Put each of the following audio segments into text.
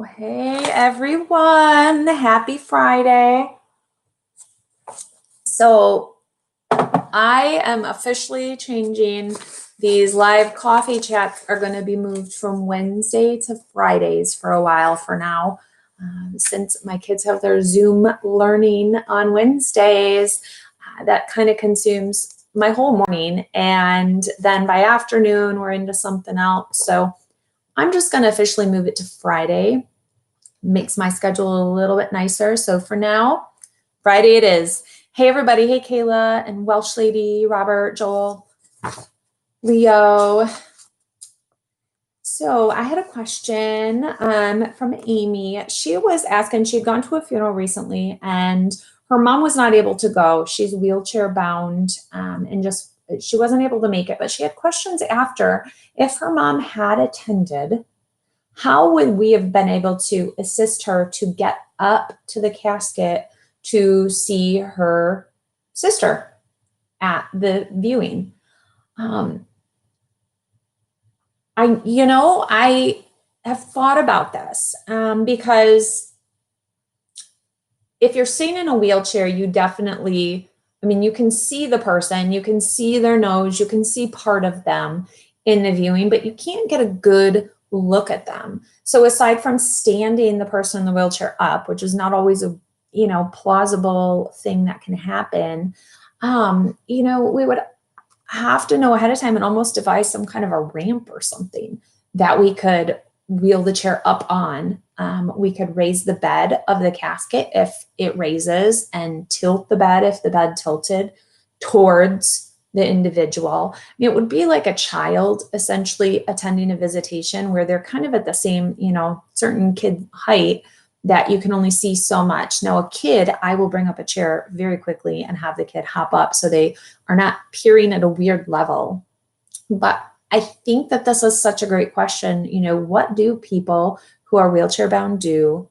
Hey everyone, happy Friday. So I am officially changing these live coffee chats are going to be moved from Wednesday to Fridays for a while for now. Since my kids have their Zoom learning on Wednesdays, that kind of consumes my whole morning. And then by afternoon, we're into something else. So I'm just going to officially move it to Friday. Makes my schedule a little bit nicer. So for now, Friday it is. Hey, everybody. Hey, Kayla and Welsh Lady, Robert, Joel, Leo. So I had a question from Amy. She was asking, she had gone to a funeral recently and her mom was not able to go. She's wheelchair bound and just, she wasn't able to make it, but she had questions after. If her mom had attended, how would we have been able to assist her to get up to the casket to see her sister at the viewing? I have thought about this because if you're sitting in a wheelchair, you definitely, you can see the person, you can see their nose, you can see part of them in the viewing, but you can't get a good look at them. So aside from standing the person in the wheelchair up, which is not always a plausible thing that can happen, we would have to know ahead of time and almost devise some kind of a ramp or something that we could wheel the chair up on. We could raise the bed of the casket if it raises and tilt the bed if the bed tilted towards the individual. It would be like a child essentially attending a visitation where they're kind of at the same, certain kid height that you can only see so much. Now, a kid, I will bring up a chair very quickly and have the kid hop up so they are not peering at a weird level. But I think that this is such a great question. What do people who are wheelchair bound do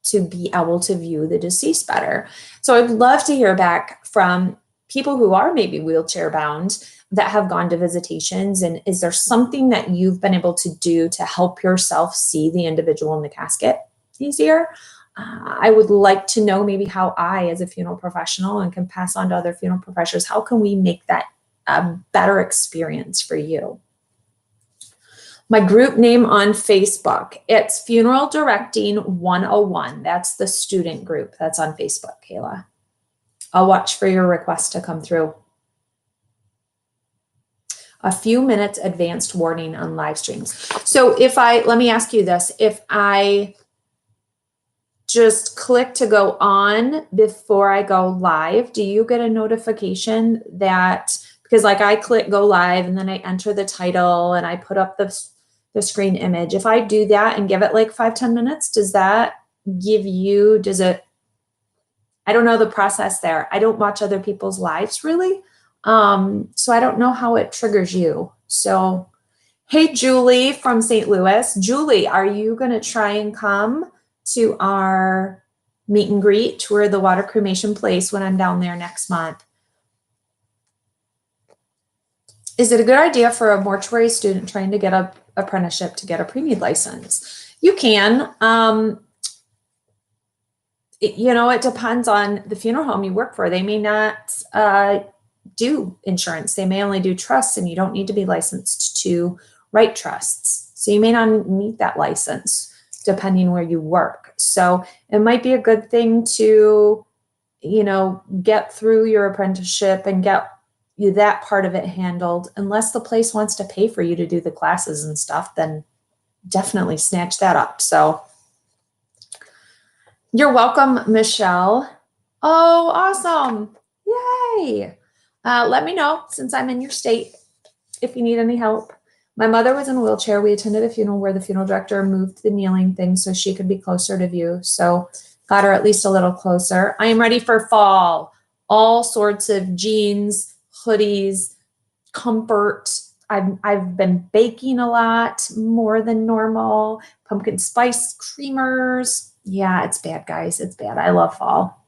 to be able to view the deceased better? So I'd love to hear back from people who are maybe wheelchair bound that have gone to visitations. And is there something that you've been able to do to help yourself see the individual in the casket easier? I would like to know maybe how I, as a funeral professional, and can pass on to other funeral professionals, how can we make that a better experience for you? My group name on Facebook, it's Funeral Directing 101. That's the student group that's on Facebook, Kayla. I'll watch for your request to come through. A few minutes advanced warning on live streams. So let me ask you this, if I just click to go on before I go live, do you get a notification that, because like I click go live and then I enter the title and I put up the screen image. If I do that and give it like 5-10 minutes, does that give you, I don't know the process there. I don't watch other people's lives really. So I don't know how it triggers you. So, hey, Julie from St. Louis. Julie, are you going to try and come to our meet and greet tour of the water cremation place when I'm down there next month? Is it a good idea for a mortuary student trying to get an apprenticeship to get a pre-med license? You can. It depends on the funeral home you work for. They may not do insurance. They may only do trusts, and you don't need to be licensed to write trusts. So you may not need that license depending where you work. So it might be a good thing to, get through your apprenticeship and get you that part of it handled. Unless the place wants to pay for you to do the classes and stuff, then definitely snatch that up. So you're welcome, Michelle. Oh, awesome. Yay. Let me know since I'm in your state if you need any help. My mother was in a wheelchair. We attended a funeral where the funeral director moved the kneeling thing so she could be closer to view. So got her at least a little closer. I am ready for fall. All sorts of jeans, hoodies, comfort. I've been baking a lot more than normal. Pumpkin spice creamers. Yeah, it's bad, guys. It's bad. I love fall.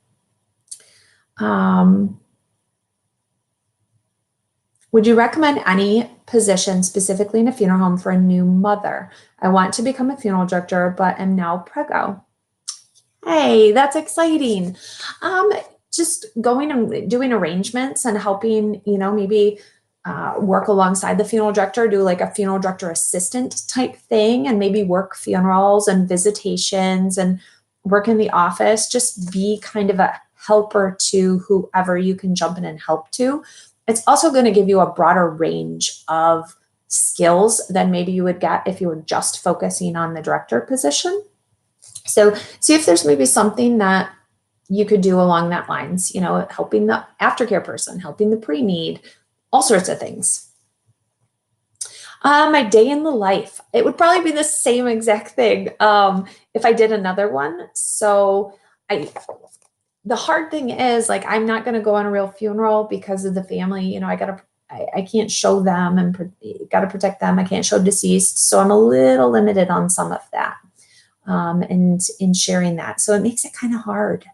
Would you recommend any position specifically in a funeral home for a new mother? I want to become a funeral director, but am now preggo. Hey, that's exciting. Just going and doing arrangements and helping, maybe work alongside the funeral director, do like a funeral director assistant type thing, and maybe work funerals and visitations and work in the office. Just be kind of a helper to whoever you can jump in and help to. It's also going to give you a broader range of skills than maybe you would get if you were just focusing on the director position. So see if there's maybe something that you could do along that lines, helping the aftercare person, helping the pre-need, all sorts of things. My day in the life, it would probably be the same exact thing if I did another one. So the hard thing is, like, I'm not going to go on a real funeral because of the family. I can't show them and got to protect them. I can't show deceased. So I'm a little limited on some of that and in sharing that. So it makes it kind of hard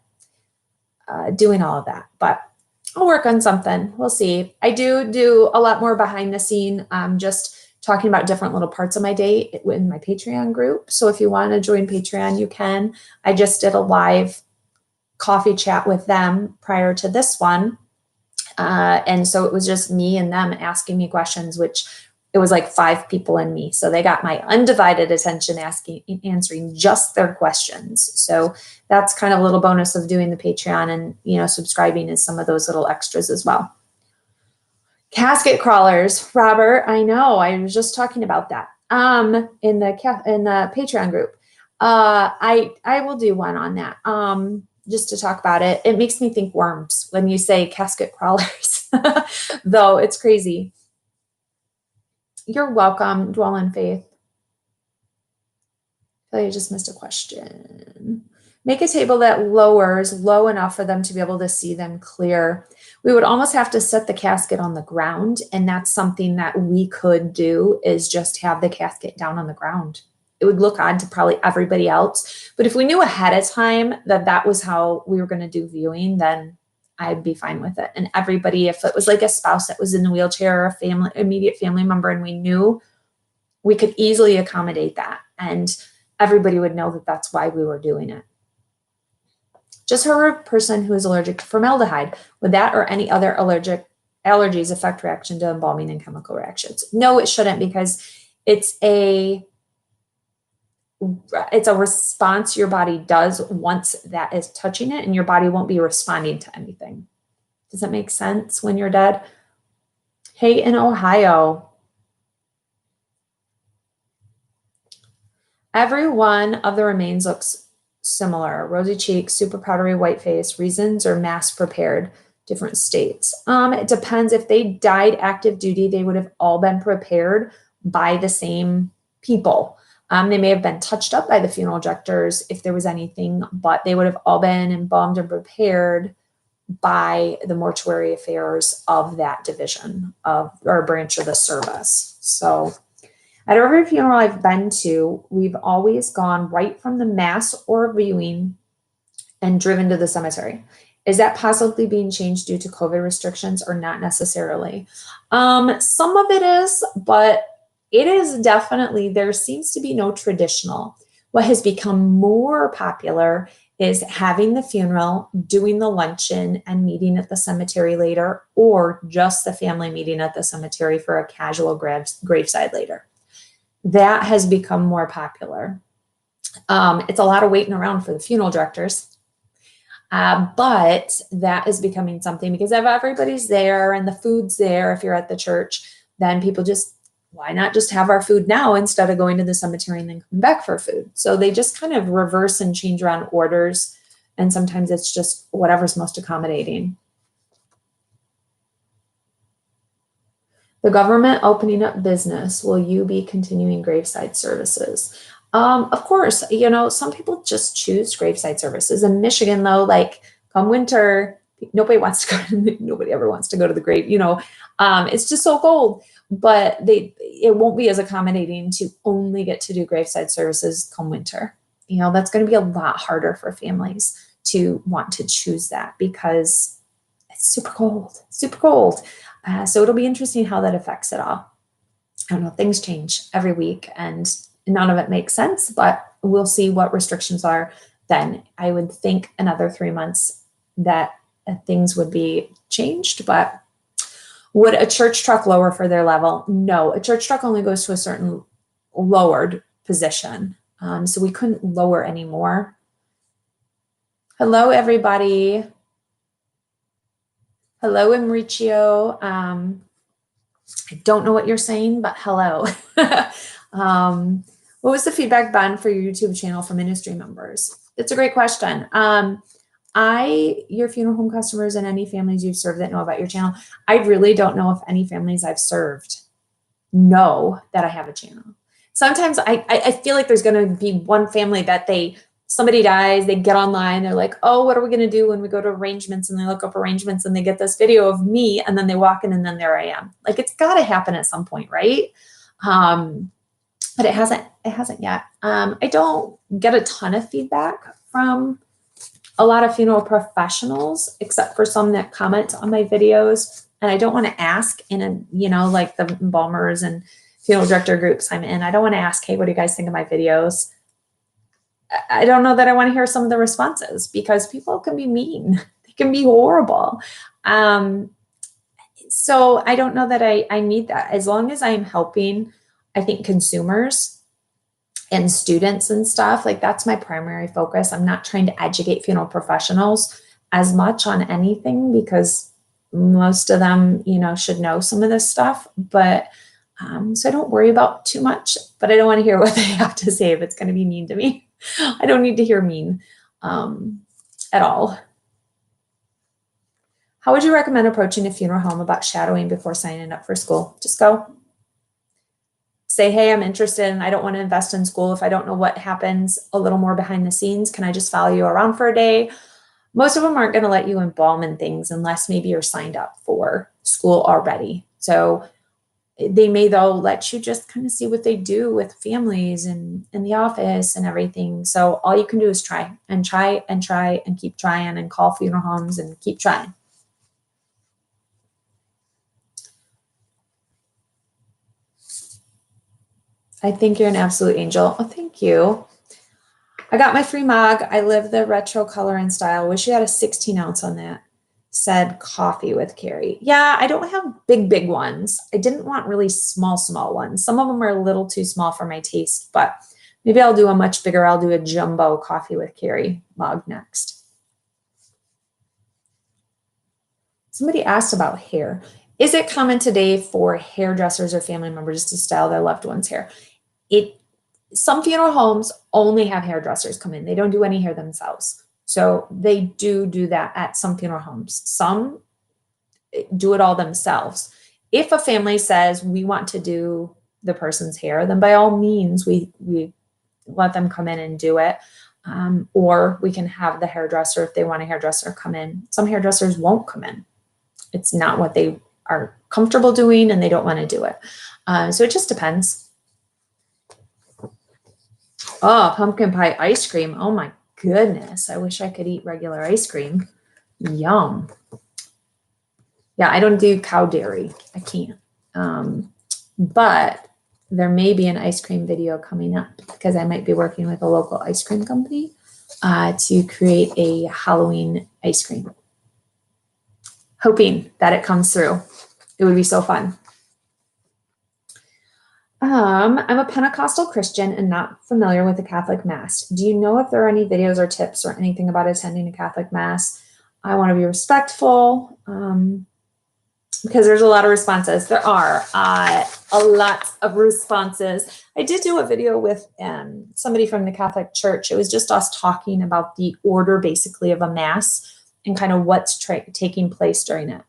doing all of that, but I'll work on something. We'll see. I do a lot more behind the scene, just talking about different little parts of my day in my Patreon group. So if you want to join Patreon, you can. I just did a live coffee chat with them prior to this one. And so it was just me and them asking me questions, which it was like 5 people and me. So they got my undivided attention answering just their questions. So that's kind of a little bonus of doing the Patreon, and, subscribing is some of those little extras as well. Casket crawlers, Robert, I know, I was just talking about that in the Patreon group. I will do one on that just to talk about it. It makes me think worms when you say casket crawlers, though it's crazy. You're welcome, Dwell in Faith. I feel like I just missed a question. Make a table that lowers low enough for them to be able to see them clear. We would almost have to set the casket on the ground, and that's something that we could do, is just have the casket down on the ground. It would look odd to probably everybody else, but if we knew ahead of time that that was how we were going to do viewing, then I'd be fine with it. And everybody, if it was like a spouse that was in a wheelchair, or immediate family member, and we knew, we could easily accommodate that, and everybody would know that that's why we were doing it. Just for a person who is allergic to formaldehyde, would that or any other allergies affect reaction to embalming and chemical reactions? No, it shouldn't, because it's a response your body does once that is touching it, and your body won't be responding to anything. Does that make sense when you're dead? Hey, in Ohio, every one of the remains looks similar: rosy cheeks, super powdery white face. Reasons or mass prepared, different states. It depends. If they died active duty, they would have all been prepared by the same people. They may have been touched up by the funeral directors if there was anything, but they would have all been embalmed and prepared by the mortuary affairs of that division or branch of the service. So at every funeral I've been to, we've always gone right from the mass or viewing and driven to the cemetery. Is that possibly being changed due to COVID restrictions, or not necessarily? Some of it is, but it is definitely, there seems to be no traditional. What has become more popular is having the funeral, doing the luncheon, and meeting at the cemetery later, or just the family meeting at the cemetery for a casual graveside later. That has become more popular. It's a lot of waiting around for the funeral directors, but that is becoming something, because if everybody's there and the food's there, if you're at the church, then people just, why not just have our food now instead of going to the cemetery and then come back for food? So they just kind of reverse and change around orders, and sometimes it's just whatever's most accommodating. The government opening up business, will you be continuing graveside services? Of course, some people just choose graveside services. In Michigan, though, like come winter, nobody ever wants to go to the grave. It's just so cold. But it won't be as accommodating to only get to do graveside services come winter. That's going to be a lot harder for families to want to choose that, because it's super cold, super cold. So it'll be interesting how that affects it all. I don't know, things change every week and none of it makes sense, but we'll see what restrictions are then. I would think another 3 months that things would be changed, but would a church truck lower for their level? No, a church truck only goes to a certain lowered position. So we couldn't lower anymore. Hello, everybody. Hello, Enricio. I don't know what you're saying, but hello. What was the feedback been for your YouTube channel from industry members? It's a great question. Your funeral home customers and any families you've served that know about your channel, I really don't know if any families I've served know that I have a channel. Sometimes I feel like there's going to be one family that somebody dies, they get online, they're like, oh, what are we going to do when we go to arrangements? And they look up arrangements and they get this video of me and then they walk in and then there I am. Like, it's got to happen at some point, right? But it hasn't yet. I don't get a ton of feedback from a lot of funeral professionals, except for some that comment on my videos. And I don't want to ask like the embalmers and funeral director groups I'm in. I don't want to ask, hey, what do you guys think of my videos? I don't know that I want to hear some of the responses because people can be mean. They can be horrible. So I don't know that I need that. As long as I'm helping, I think, consumers and students and stuff, like, that's my primary focus. I'm not trying to educate funeral professionals as much on anything because most of them, should know some of this stuff. But so I don't worry about too much, but I don't want to hear what they have to say if it's going to be mean to me. I don't need to hear mean at all. How would you recommend approaching a funeral home about shadowing before signing up for school? Just go. Say, hey, I'm interested and I don't want to invest in school if I don't know what happens a little more behind the scenes. Can I just follow you around for a day? Most of them aren't going to let you embalm and things unless maybe you're signed up for school already. So they may, though, let you just kind of see what they do with families and in the office and everything. So all you can do is try and try and try and keep trying and call funeral homes and keep trying. I think you're an absolute angel. Oh, thank you. I got my free mug. I live the retro color and style. Wish you had a 16 ounce on that. Said coffee with Kari. Yeah, I don't have big ones. I didn't want really small ones. Some of them are a little too small for my taste, but maybe I'll do a much bigger. I'll do a jumbo coffee with Kari mug next. Somebody asked about hair. Is it common today for hairdressers or family members to style their loved ones' hair? Some funeral homes only have hairdressers come in. They don't do any hair themselves. So they do that at some funeral homes. Some do it all themselves. If a family says we want to do the person's hair, then by all means, we let them come in and do it. Or we can have the hairdresser, if they want a hairdresser, come in. Some hairdressers won't come in. It's not what they are comfortable doing and they don't want to do it. So it just depends. Oh, pumpkin pie ice cream. Oh my goodness. I wish I could eat regular ice cream. Yum. Yeah, I don't do cow dairy. I can't. But there may be an ice cream video coming up because I might be working with a local ice cream company to create a Halloween ice cream. Hoping that it comes through. It would be so fun. I'm a Pentecostal Christian and not familiar with the Catholic Mass. Do you know if there are any videos or tips or anything about attending a Catholic Mass? I want to be respectful because there's a lot of responses. There are a lot of responses. I did do a video with somebody from the Catholic Church. It was just us talking about the order, basically, of a Mass and kind of what's taking place during it.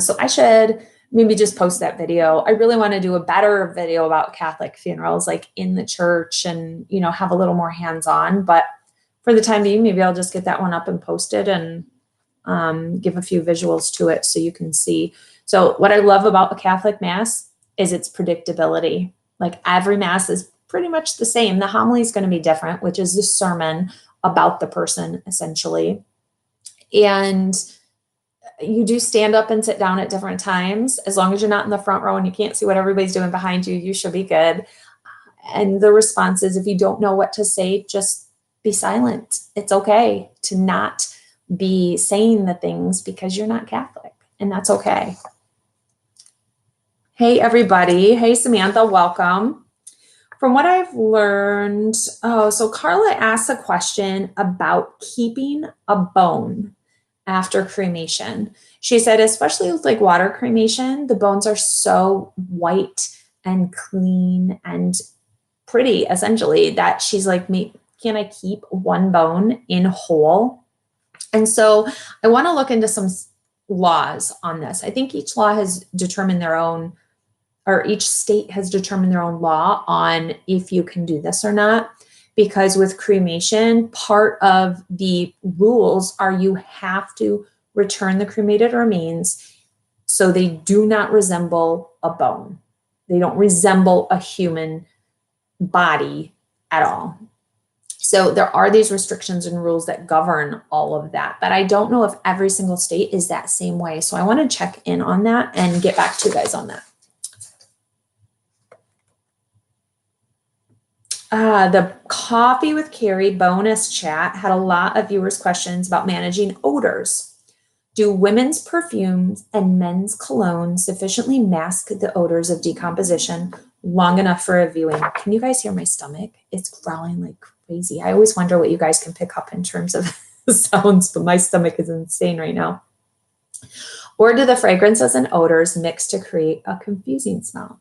So I should maybe just post that video. I really want to do a better video about Catholic funerals, like in the church and, have a little more hands-on. But for the time being, maybe I'll just get that one up and post it and give a few visuals to it so you can see. So what I love about a Catholic Mass is its predictability. Like, every Mass is pretty much the same. The homily is going to be different, which is the sermon about the person, essentially. And You do stand up and sit down at different times. As long as you're not in the front row and you can't see what everybody's doing behind you, you should be good. And the response is, if you don't know what to say, just be silent. It's okay to not be saying the things because you're not Catholic, and that's okay. Hey, everybody. Hey, Samantha, welcome. From what I've learned, so Carla asked a question about keeping a bone after cremation. She said, especially with like water cremation, the bones are so white and clean and pretty, essentially, that she's like, can I keep one bone in whole? And so I want to look into some laws on this. I think each law has determined their own, or each state has determined their own law on if you can do this or not. Because with cremation, part of the rules are you have to return the cremated remains so they do not resemble a bone. They don't resemble a human body at all. So there are these restrictions and rules that govern all of that, but I don't know if every single state is that same way. So I want to check in on that and get back to you guys on that. The Coffee with Kari bonus chat had a lot of viewers' questions about managing odors. Do women's perfumes and men's cologne sufficiently mask the odors of decomposition long enough for a viewing? Can you guys hear my stomach? It's growling like crazy. I always wonder what you guys can pick up in terms of sounds, but my stomach is insane right now. Or do the fragrances and odors mix to create a confusing smell?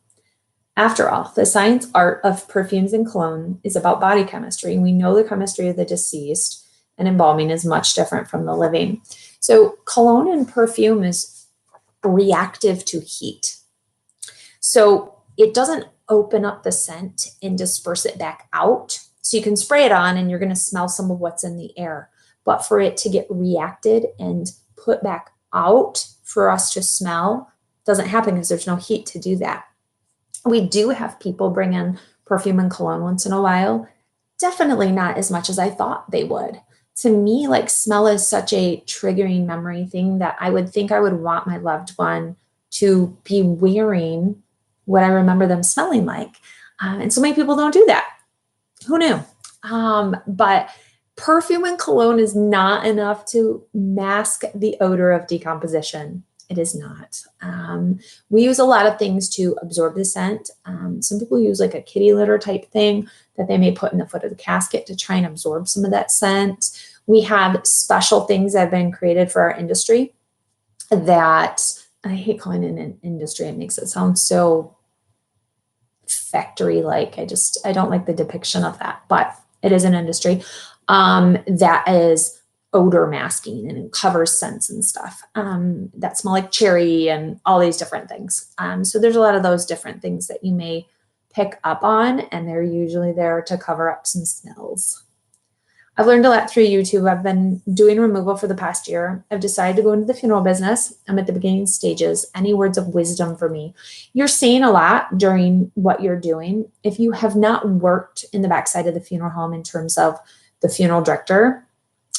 After all, the science art of perfumes and cologne is about body chemistry. We know the chemistry of the deceased, and embalming is much different from the living. So cologne and perfume is reactive to heat. So it doesn't open up the scent and disperse it back out. So you can spray it on and you're going to smell some of what's in the air. But for it to get reacted and put back out for us to smell doesn't happen because there's no heat to do that. We do have people bring in perfume and cologne once in a while. Definitely not as much as I thought they would. To me, like, smell is such a triggering memory thing that I would think I would want my loved one to be wearing what I remember them smelling like. And so many people don't do that. Who knew? But perfume and cologne is not enough to mask the odor of decomposition. It is not. We use a lot of things to absorb the scent. Some people use like a kitty litter type thing that they may put in the foot of the casket to try and absorb some of that scent. We have special things that have been created for our industry that, I hate calling it an industry. It makes it sound so factory-like. I don't like the depiction of that, but it is an industry that is odor masking and it covers scents and stuff that smell like cherry and all these different things. So there's a lot of those different things that you may pick up on, and they're usually there to cover up some smells. I've learned a lot through YouTube. I've been doing removal for the past year. I've decided to go into the funeral business. I'm at the beginning stages. Any words of wisdom for me? You're seeing a lot during what you're doing. If you have not worked in the backside of the funeral home in terms of the funeral director,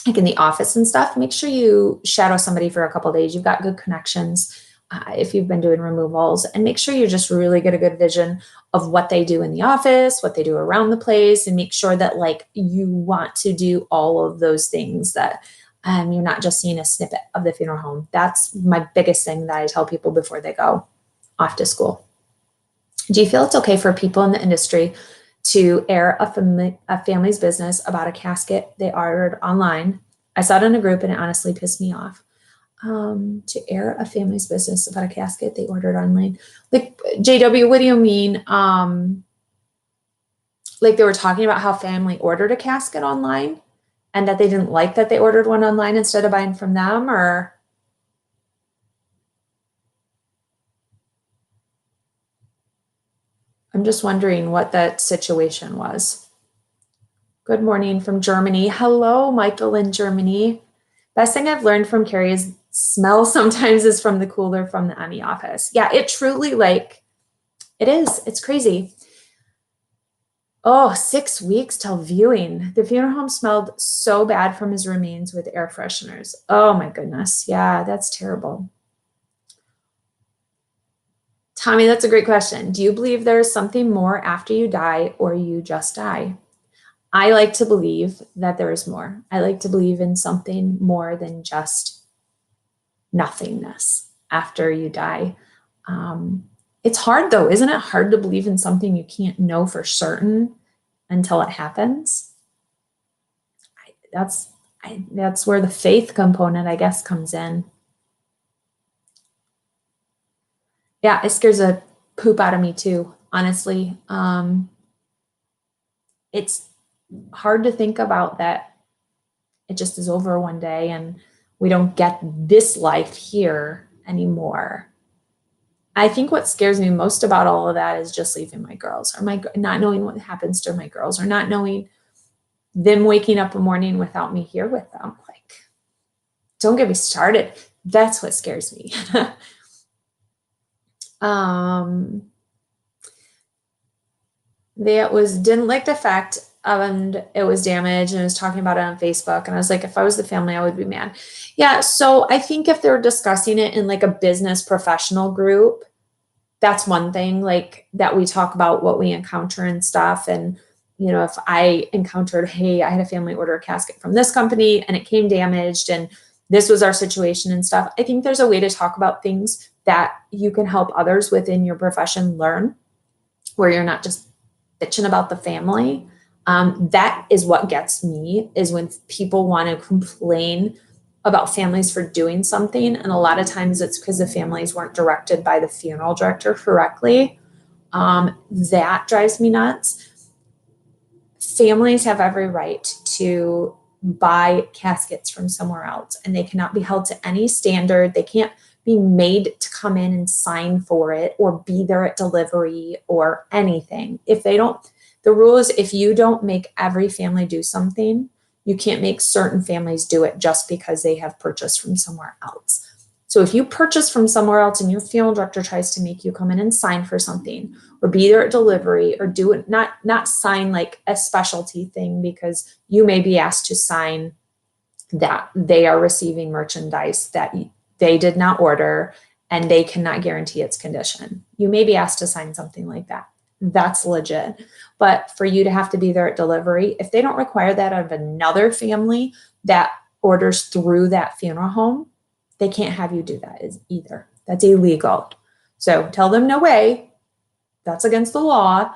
like in the office and stuff, make sure you shadow somebody for a couple of days. You've got good connections if you've been doing removals, and make sure you just really get a good vision of what they do in the office, what they do around the place, and make sure that like you want to do all of those things, that you're not just seeing a snippet of the funeral home. That's my biggest thing that I tell people before they go off to school. Do you feel it's okay for people in the industry to air a family's business about a casket they ordered online? I saw it in a group and it honestly pissed me off. To air a family's business about a casket they ordered online. Like, JW, what do you mean? Like they were talking about how family ordered a casket online and that they didn't like that they ordered one online instead of buying from them, or? I'm just wondering what that situation was. Good morning from Germany. Hello, Michael in Germany. Best thing I've learned from Kari is smell sometimes is from the cooler from the Emmy office. Yeah, it truly, like, it is. It's crazy. Oh, 6 weeks till viewing. The funeral home smelled so bad from his remains with air fresheners. Oh my goodness. Yeah, that's terrible. Tommy, that's a great question. Do you believe there is something more after you die or you just die? I like to believe that there is more. I like to believe in something more than just nothingness after you die. Um, it's hard though, isn't it hard to believe in something you can't know for certain until it happens? That's that's where the faith component, I guess, comes in. Yeah, it scares a poop out of me too, honestly. It's hard to think about that it just is over one day and we don't get this life here anymore. I think what scares me most about all of that is just leaving my girls, or my not knowing what happens to my girls, or not knowing them waking up a morning without me here with them. Like, don't get me started. That's what scares me. um, that was didn't like the fact and it was damaged, and I was talking about it on Facebook, and I was like, if I was the family, I would be mad. Yeah, so I think if they're discussing it in like a business professional group, that's one thing, like that we talk about what we encounter and stuff. And if I encountered, hey, I had a family order a casket from this company and it came damaged and this was our situation and stuff, I think there's a way to talk about things that you can help others within your profession learn, where you're not just bitching about the family. That is what gets me, is when people want to complain about families for doing something. And a lot of times it's because the families weren't directed by the funeral director correctly. That drives me nuts. Families have every right to buy caskets from somewhere else, and they cannot be held to any standard. They can't be made to come in and sign for it or be there at delivery or anything. If they don't, the rule is if you don't make every family do something, you can't make certain families do it just because they have purchased from somewhere else. So if you purchase from somewhere else and your funeral director tries to make you come in and sign for something or be there at delivery or do it, not sign like a specialty thing, because you may be asked to sign that they are receiving merchandise that they did not order and they cannot guarantee its condition. You may be asked to sign something like that. That's legit. But for you to have to be there at delivery, if they don't require that of another family that orders through that funeral home, they can't have you do that either. That's illegal. So tell them no way. That's against the law.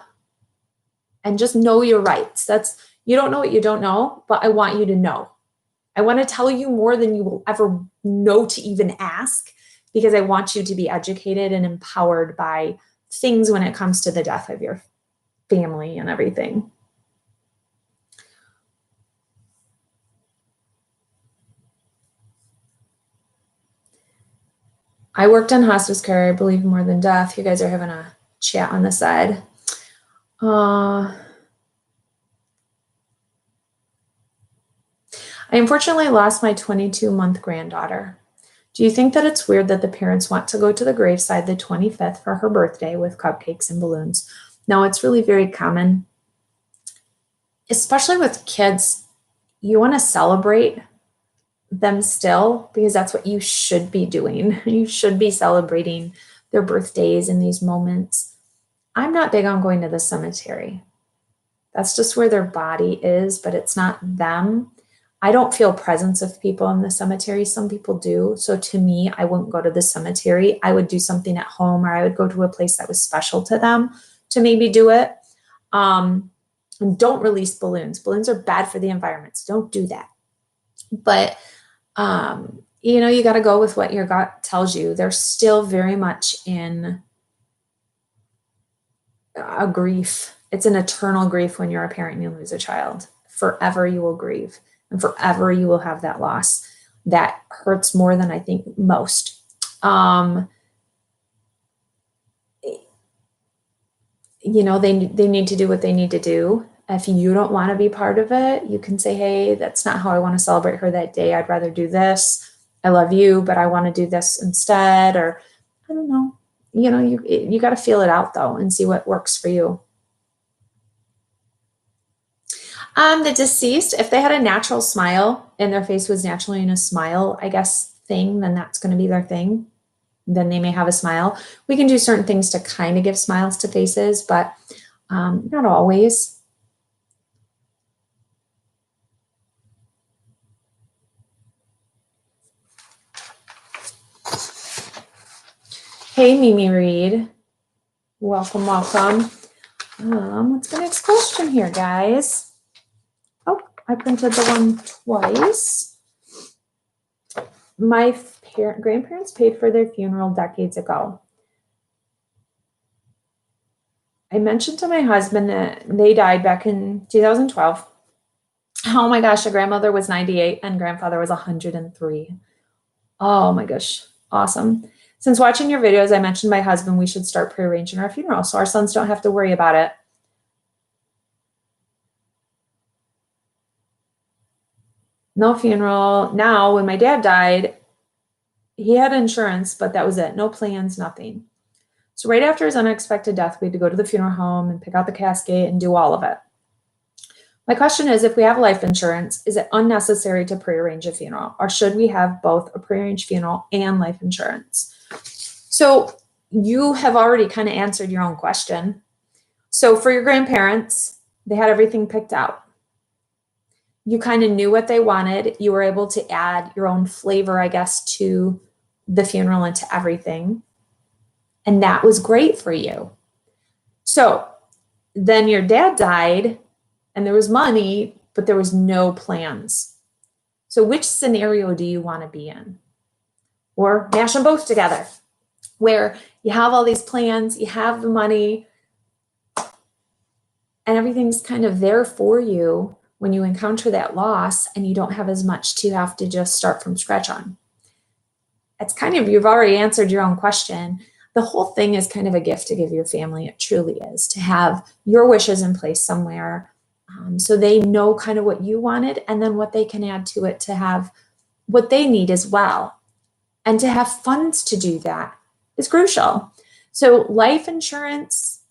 And just know your rights. You don't know what you don't know, but I want you to know. I want to tell you more than you will ever know to even ask, because I want you to be educated and empowered by things when it comes to the death of your family and everything. I worked on hospice care, I believe, more than death. You guys are having a chat on the side. I unfortunately lost my 22-month granddaughter. Do you think that it's weird that the parents want to go to the graveside the 25th for her birthday with cupcakes and balloons? No, it's really very common, especially with kids. You want to celebrate them still, because that's what you should be doing. You should be celebrating their birthdays in these moments. I'm not big on going to the cemetery. That's just where their body is, but it's not them. I don't feel presence of people in the cemetery. Some people do. So to me, I wouldn't go to the cemetery. I would do something at home, or I would go to a place that was special to them to maybe do it. And don't release balloons. Balloons are bad for the environment, so don't do that. But you got to go with what your gut tells you. They're still very much in a grief. It's an eternal grief when you're a parent and you lose a child. Forever you will grieve, and forever you will have that loss. That hurts more than I think most. They need to do what they need to do. If you don't want to be part of it, you can say, hey, that's not how I want to celebrate her that day. I'd rather do this. I love you, but I want to do this instead. Or I don't know. You got to feel it out though and see what works for you. The deceased, if they had a natural smile and their face was naturally in a smile, I guess, thing, then that's going to be their thing. Then they may have a smile. We can do certain things to kind of give smiles to faces, but not always. Hey, Mimi Reed. Welcome, welcome. What's the next question here, guys? Oh, I printed the one twice. My grandparents paid for their funeral decades ago. I mentioned to my husband that they died back in 2012. Oh my gosh, a grandmother was 98 and grandfather was 103. Oh my gosh, awesome. Since watching your videos, I mentioned my husband we should start prearranging our funeral so our sons don't have to worry about it. No funeral. Now, when my dad died, he had insurance, but that was it. No plans, nothing. So right after his unexpected death, we had to go to the funeral home and pick out the casket and do all of it. My question is, if we have life insurance, is it unnecessary to prearrange a funeral, or should we have both a prearranged funeral and life insurance? So you have already kind of answered your own question. So for your grandparents, they had everything picked out. You kind of knew what they wanted. You were able to add your own flavor, I guess, to the funeral and to everything. And that was great for you. So then your dad died and there was money, but there was no plans. So which scenario do you want to be in? Or mash them both together, where you have all these plans, you have the money, and everything's kind of there for you when you encounter that loss and you don't have as much to have to just start from scratch on. It's kind of, you've already answered your own question. The whole thing is kind of a gift to give your family. It truly is, to have your wishes in place somewhere. So they know kind of what you wanted and then what they can add to it to have what they need as well. And to have funds to do that is crucial. So life insurance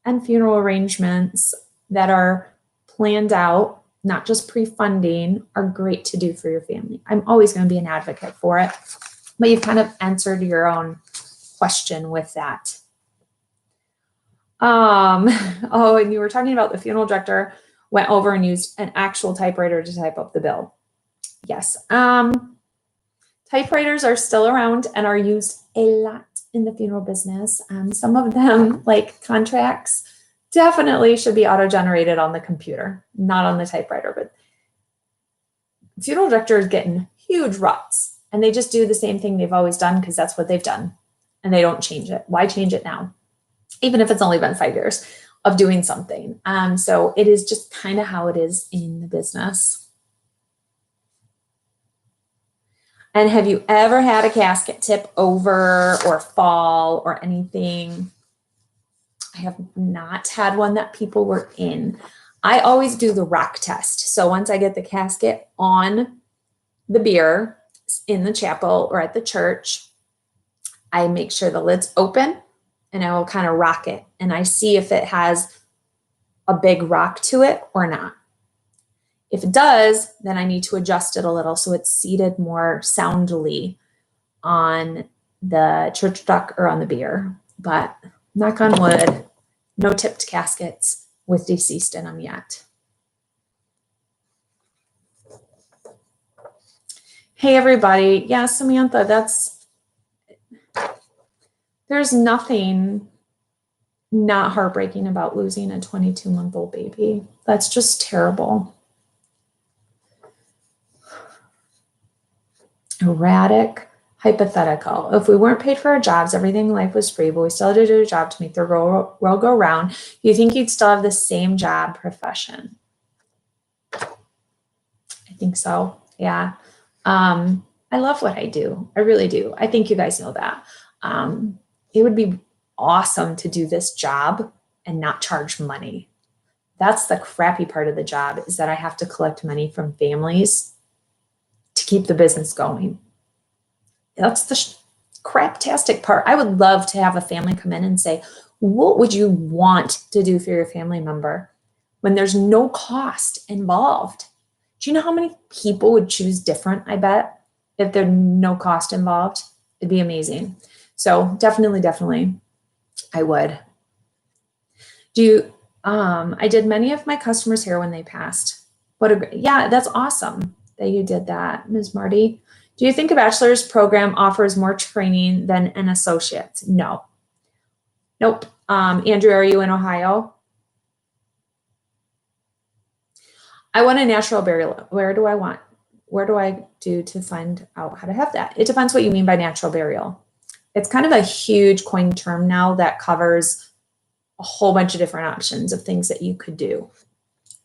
and funeral arrangements that are planned out, not just pre-funding, are great to do for your family. I'm always going to be an advocate for it, but you've kind of answered your own question with that. Oh, and you were talking about the funeral director went over and used an actual typewriter to type up the bill. Yes. Typewriters are still around and are used a lot in the funeral business. Some of them, like contracts, definitely should be auto-generated on the computer, not on the typewriter. But funeral directors get in huge ruts and they just do the same thing they've always done because that's what they've done and they don't change it. Why change it now? Even if it's only been 5 years of doing something. So it is just kind of how it is in the business. And have you ever had a casket tip over or fall or anything? I have not had one that people were in. I always do the rock test. So once I get the casket on the bier in the chapel or at the church, I make sure the lid's open and I will kind of rock it. And I see if it has a big rock to it or not. If it does, then I need to adjust it a little so it's seated more soundly on the church duck or on the bier. But knock on wood, no tipped caskets with deceased in them yet. Hey, everybody. Yeah, Samantha, there's nothing not heartbreaking about losing a 22-month-old baby. That's just terrible. Erratic, hypothetical. If we weren't paid for our jobs, everything in life was free, but we still had to do a job to make the world go round, you think you'd still have the same job profession? I think so. Yeah. I love what I do. I really do. I think you guys know that. It would be awesome to do this job and not charge money. That's the crappy part of the job, is that I have to collect money from families to keep the business going. That's the craptastic part. I would love to have a family come in and say, what would you want to do for your family member? when there's no cost involved. Do you know how many people would choose different, I bet, if there's no cost involved? It'd be amazing. So definitely, I would. I did many of my customers' hair when they passed. Yeah, that's awesome that you did that, Ms. Marty. Do you think a bachelor's program offers more training than an associate? No. Nope. Andrew, are you in Ohio? I want a natural burial. Where do I do to find out how to have that? It depends what you mean by natural burial. It's kind of a huge coined term now that covers a whole bunch of different options of things that you could do.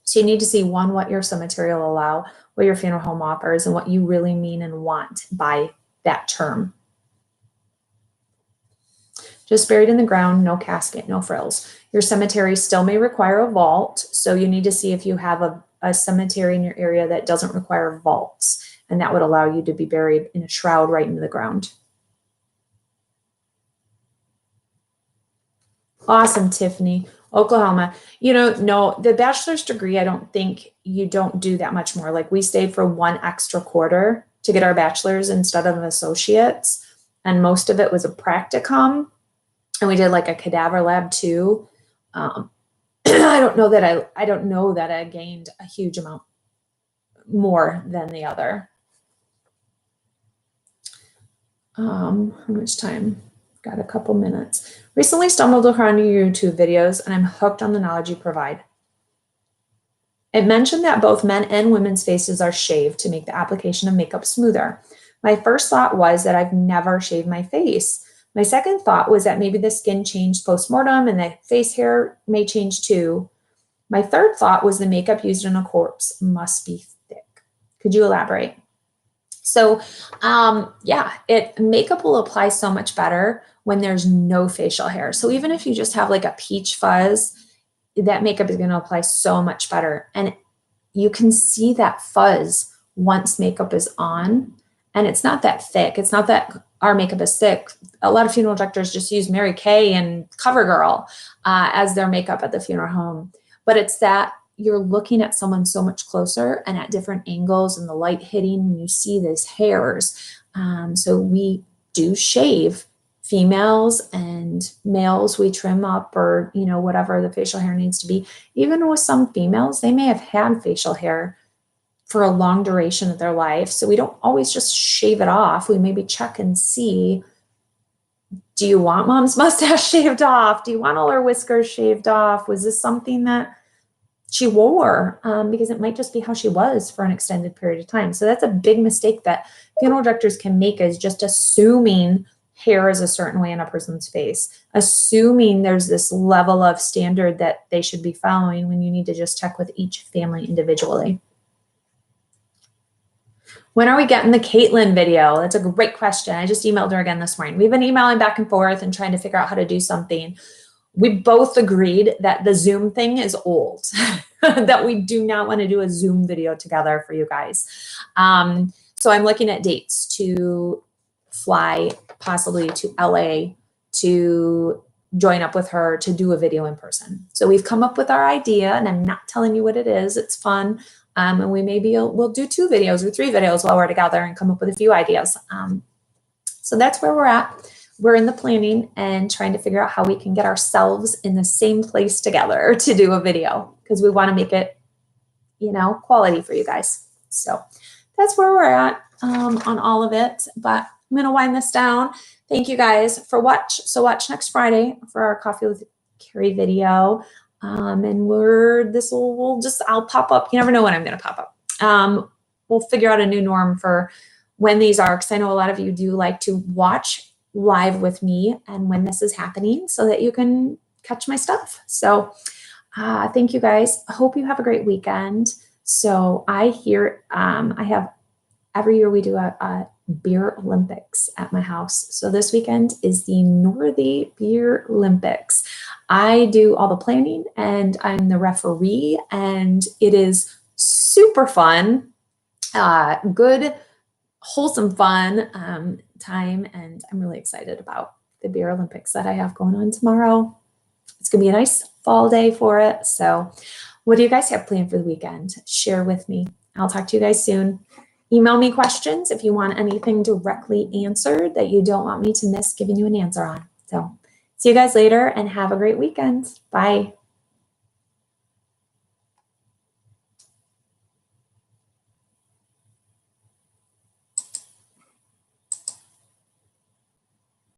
So you need to see, one, what your cemetery will allow, what your funeral home offers, and what you really mean and want by that term. Just buried in the ground, no casket, no frills. Your cemetery still may require a vault, so you need to see if you have a cemetery in your area that doesn't require vaults, and that would allow you to be buried in a shroud right into the ground. Awesome, Tiffany. Oklahoma. No, the bachelor's degree, I don't think you don't do that much more. Like, we stayed for one extra quarter to get our bachelor's instead of an associate's, and most of it was a practicum, and we did like a cadaver lab too. I don't know that I gained a huge amount more than the other. How much time? Got a couple minutes. Recently stumbled upon your YouTube videos and I'm hooked on the knowledge you provide. It mentioned that both men and women's faces are shaved to make the application of makeup smoother. My first thought was that I've never shaved my face. My second thought was that maybe the skin changed post-mortem and the face hair may change too. My third thought was the makeup used in a corpse must be thick. Could you elaborate? So makeup will apply so much better when there's no facial hair. So even if you just have like a peach fuzz, that makeup is going to apply so much better. And you can see that fuzz once makeup is on, and it's not that thick. It's not that our makeup is thick. A lot of funeral directors just use Mary Kay and CoverGirl as their makeup at the funeral home. But it's that you're looking at someone so much closer and at different angles and the light hitting, and you see these hairs. So we do shave females, and males we trim up, or whatever the facial hair needs to be. Even with some females, they may have had facial hair for a long duration of their life, so we don't always just shave it off. We maybe check and see, do you want mom's mustache shaved off? Do you want all her whiskers shaved off? Was this something that she wore? Because it might just be how she was for an extended period of time. So that's a big mistake that funeral directors can make, is just assuming hair is a certain way in a person's face, assuming there's this level of standard that they should be following, when you need to just check with each family individually. When are we getting the Caitlin video? That's a great question. I just emailed her again this morning. We've been emailing back and forth and trying to figure out how to do something. We both agreed that the Zoom thing is old, that we do not want to do a Zoom video together for you guys. So I'm looking at dates to fly possibly to LA to join up with her to do a video in person. So we've come up with our idea, and I'm not telling you what it is. It's fun. And we'll do 2 videos or 3 videos while we're together and come up with a few ideas. So that's where we're at. We're in the planning and trying to figure out how we can get ourselves in the same place together to do a video, because we want to make it, quality for you guys. So that's where we're at on all of it. But I'm going to wind this down. Thank you guys for watch. So watch next Friday for our Coffee with Kari video. And I'll pop up. You never know when I'm going to pop up. We'll figure out a new norm for when these are, because I know a lot of you do like to watch live with me and when this is happening, so that you can catch my stuff. So thank you guys. I hope you have a great weekend. So I have every year we do a beer Olympics at my house. So this weekend is the Northey Beer Olympics. I do all the planning and I'm the referee, and it is super fun, good, wholesome fun time. And I'm really excited about the beer Olympics that I have going on tomorrow. It's going to be a nice fall day for it. So What do you guys have planned for the weekend? Share with me. I'll talk to you guys soon. Email me questions if you want anything directly answered that you don't want me to miss giving you an answer on. So see you guys later and have a great weekend. Bye.